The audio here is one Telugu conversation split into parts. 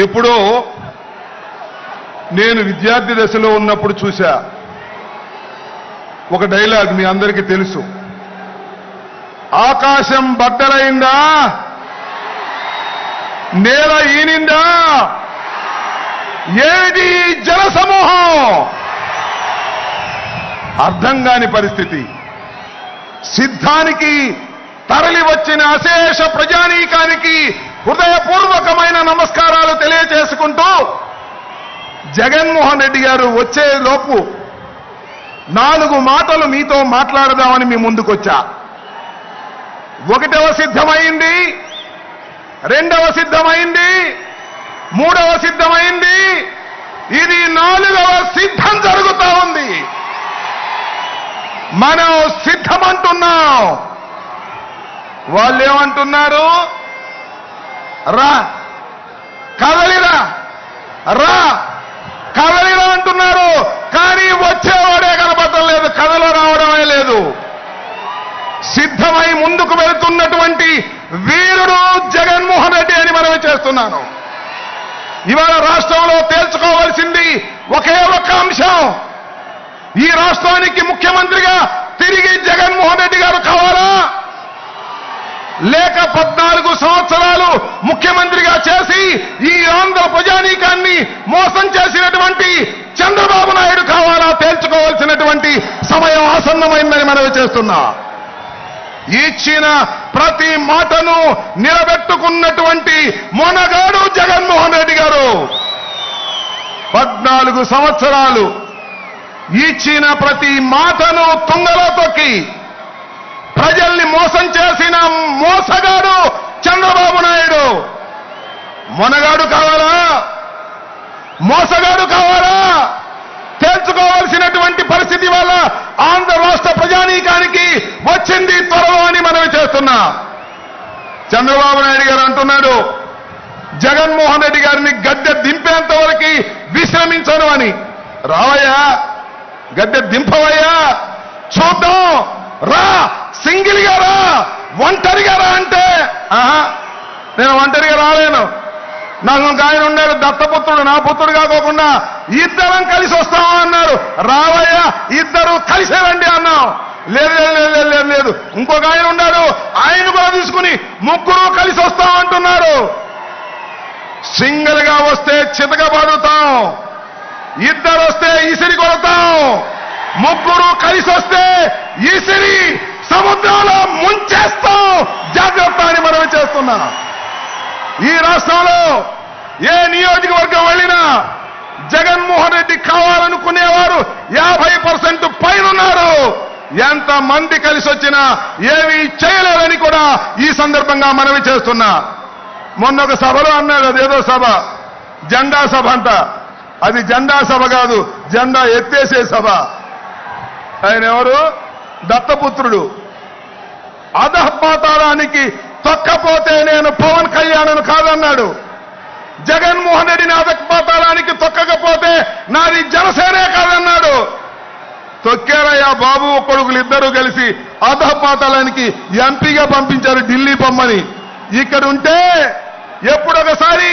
ఎప్పుడో నేను విద్యార్థి దశలో ఉన్నప్పుడు చూశా ఒక డైలాగ్, మీ అందరికీ తెలుసు. ఆకాశం బద్దలైందా, నేల ఈనిందా, ఏది జనసమూహం? అర్థం కాని పరిస్థితి. సిద్ధానికి తరలి వచ్చిన అశేష ప్రజానీకానికి హృదయపూర్వకమైన నమస్కారాలు తెలియజేసుకుంటూ జగన్మోహన్ రెడ్డి గారు వచ్చే లోపు 4 మాటలు మీతో మాట్లాడదామని మీ ముందుకొచ్చా. 1వ సిద్ధమైంది, 2వ సిద్ధమైంది, 3వ సిద్ధమైంది, ఇది 4వ సిద్ధం జరుగుతా ఉంది. మనం సిద్ధమంటున్నాం. వాళ్ళు ఏమంటున్నారు? రా కదలిరా, రా కదలిరా అంటున్నారు. కానీ వచ్చేవాడే కనపడటం లేదు, కథలో రావడమే లేదు. సిద్ధమై ముందుకు వెళుతున్నటువంటి వీరుడు జగన్మోహన్ రెడ్డి అని మనమే చేస్తున్నాను. ఇవాళ రాష్ట్రంలో తేల్చుకోవాల్సింది ఒకే ఒక్క అంశం. ఈ రాష్ట్రానికి ముఖ్యమంత్రిగా తిరిగి జగన్మోహన్ రెడ్డి గారు కావాలా, లేక 14 సంవత్సరాలు ముఖ్యమంత్రిగా చేసి ఈ ఆంధ్ర ప్రజానీకాన్ని మోసం చేసినటువంటి చంద్రబాబు నాయుడు కావాలా? తేల్చుకోవాల్సినటువంటి సమయం ఆసన్నమైందని మనవి చేస్తున్నా. ఇచ్చిన ప్రతి మాటను నిలబెట్టుకున్నటువంటి మొనగాడు జగన్మోహన్ రెడ్డి గారు. 14 సంవత్సరాలు ఇచ్చిన ప్రతి మాటను తుంగలో తొక్కి ప్రజల్ని మోసం చేసిన మోసగాడు చంద్రబాబు నాయుడు. మొనగాడు కావాలా, మోసగాడు కావాలా? తేల్చుకోవాల్సినటువంటి పరిస్థితి వల్ల ఆంధ్ర రాష్ట్ర ప్రజానీకానికి వచ్చింది త్వరలో అని మనవి చేస్తున్నా. చంద్రబాబు నాయుడు గారు అంటున్నాడు జగన్మోహన్ రెడ్డి గారిని గద్దె దింపేంత వరకు విశ్రమించను అని. రావయ్యా, గద్దె దింపవయ్యా, చూద్దాం, రా, సింగిల్గా రా, ఒంటరిగా రా అంటే నేను ఒంటరిగా రాలేను. నాకు ఒక ఆయన ఉన్నాడు, దత్తపుత్రుడు, నా పుత్రుడు కాకోకుండా ఇద్దరం కలిసి వస్తామా అన్నారు. రావయ్యా, ఇద్దరు కలిసే రండి అన్నాం. లేదు లేదు లేదు లేదు. ఇంకొక ఆయన ఉన్నాడు, ఆయన కూడా తీసుకుని 3 కలిసి వస్తామంటున్నారు. సింగిల్ గా వస్తే చితకబడుతాం, 2 వస్తే ఇసిరి కొడతాం, 3 కలిసి వస్తే ఇసిరి సముద్రంలో ముంచేస్తాం. జాగ్రత్త అని మనవి చేస్తున్నా. ఈ రాష్ట్రంలో ఏ నియోజకవర్గం వెళ్ళినా జగన్మోహన్ రెడ్డి కావాలనుకునేవారు 50% పైన ఉన్నారు. ఎంత మంది కలిసి వచ్చినా ఏమీ చేయలేరని కూడా ఈ సందర్భంగా మనవి చేస్తున్నా. మొన్న ఒక సభలో అన్నాడు, అదేదో సభ, జెండా సభ అంట. అది జెండా సభ కాదు, జెండా ఎత్తేసే సభ. ఆయన ఎవరు? దత్తపుత్రుడు. అధపాతాళానికి తొక్కపోతే నేను పవన్ కళ్యాణ్ కాదన్నాడు. జగన్మోహన్ రెడ్డిని అధపాతాళానికి తొక్కకపోతే నాది జనసేనే కాదన్నాడు. తొక్కారయ్యా బాబు కొడుకులు ఇద్దరు కలిసి అధపాతాళానికి ఎంపీగా పంపించారు, ఢిల్లీ పొమ్మని. ఇక్కడుంటే ఎప్పుడొకసారి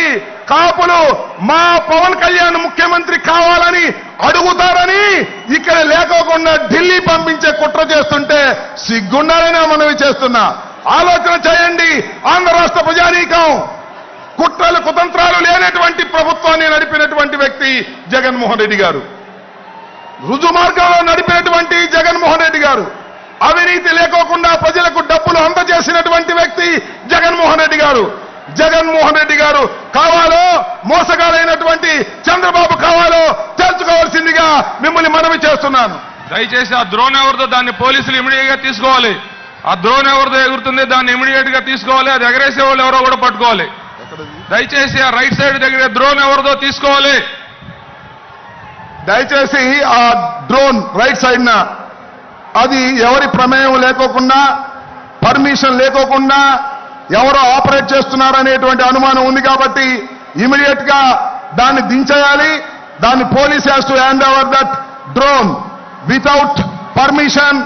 కాపులు మా పవన్ కళ్యాణ్ ముఖ్యమంత్రి కావాలని అడుగుతారని ఇక్కడ లేకోకుండా ఢిల్లీ పంపించే కుట్ర చేస్తుంటే సిగ్గుండాలని మనవి చేస్తున్నా. ఆలోచన చేయండి. ఆంధ్ర రాష్ట్ర ప్రజానీకం కుట్రలు కుతంత్రాలు లేనటువంటి ప్రభుత్వాన్ని నడిపినటువంటి వ్యక్తి జగన్మోహన్ రెడ్డి గారు. రుజు మార్గంలో నడిపినటువంటి జగన్మోహన్ రెడ్డి గారు. అవినీతి లేకోకుండా ప్రజలకు డబ్బులు అందజేసినటువంటి వ్యక్తి జగన్మోహన్ రెడ్డి గారు. జగన్మోహన్ రెడ్డి గారు కావాలో, మోసగాలైనటువంటి చంద్రబాబు కావాలో తెలుసుకోవాల్సిందిగా మిమ్మల్ని మనవి చేస్తున్నాను. దయచేసి ఆ డ్రోన్ ఎవరితో దాన్ని పోలీసులు ఇమీడియట్ గా తీసుకోవాలి. ఆ డ్రోన్ ఎవరితో ఎగురుతుంది దాన్ని ఇమీడియట్ గా తీసుకోవాలి. అది ఎగరేసే వాళ్ళు ఎవరో కూడా పట్టుకోవాలి. దయచేసి ఆ రైట్ సైడ్ దగ్గర డ్రోన్ ఎవరితో తీసుకోవాలి. దయచేసి ఆ డ్రోన్ రైట్ సైడ్ అది ఎవరి ప్రమేయం లేకోకుండా, పర్మిషన్ లేకోకుండా ఎవరో ఆపరేట్ చేస్తున్నారనేటువంటి అనుమానం ఉంది కాబట్టి ఇమీడియట్ గా దాన్ని దించేయాలి. దాన్ని police has to hand over that drone without permission.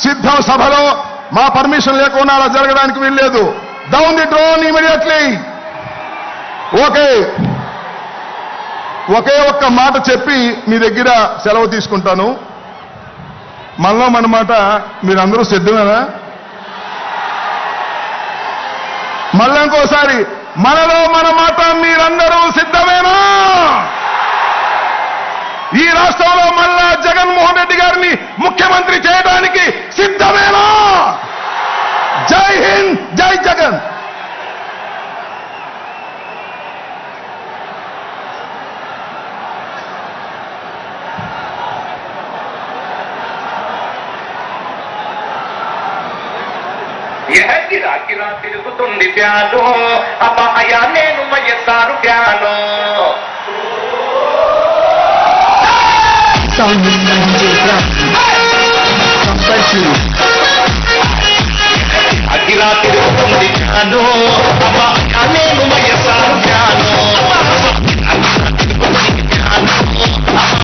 సిద్ధం సభలో మా పర్మిషన్ లేకుండా అలా జరగడానికి వీల్లేదు. Down the drone immediately. Okay. ఒకే ఒక్క మాట చెప్పి మీ దగ్గర సెలవు తీసుకుంటాను. మనలో మన మాట మీరందరూ సిద్ధమేనా? మళ్ళీ ఇంకోసారి, మనలో మన మాట మీరందరూ సిద్ధమేనా? ఈ రాష్ట్రంలో మళ్ళా జగన్మోహన్ రెడ్డి గారిని ముఖ్యమంత్రి చేయడానికి సిద్ధమేనా? జై హింద్, జై జగన్. గిరా గిరా తిరుగుతుంది ప్యాను అబ్బాయా నేను YSR pan Sound of 98 Compulsory.